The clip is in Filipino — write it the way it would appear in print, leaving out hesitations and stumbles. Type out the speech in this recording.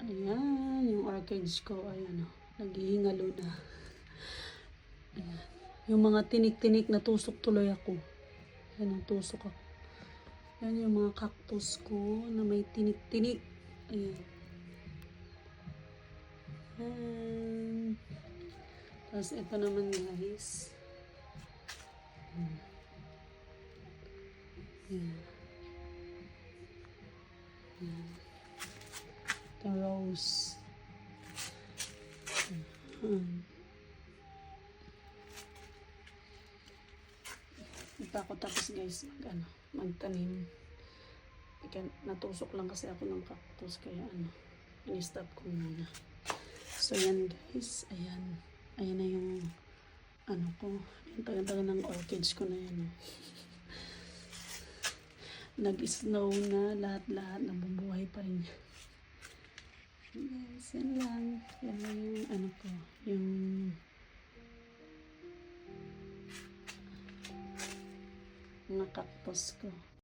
Ayan, yung orchids ko, ayan o, naghihingalo na. Ayan. Yung mga tinik-tinik na tusok tuloy ako. Ayan, ang tusok ako. Ayan yung mga cactus ko na may tinik-tinik. Ayan. Ayan. Tapos ito naman guys. Ayan. Ayan. The rose. Hindi pa ako tapos guys magtanim. Natusok lang kasi ako ng cactus kaya in-stop ko muna. So yan guys, ayan. Ayan na yung ko. Yung tagal-tagal ng orchids ko na yan. Nag-snow na lahat-lahat, nabubuhay pa rin. Yes, yan lang. Yan lang yung ko, yung mga cactus ko.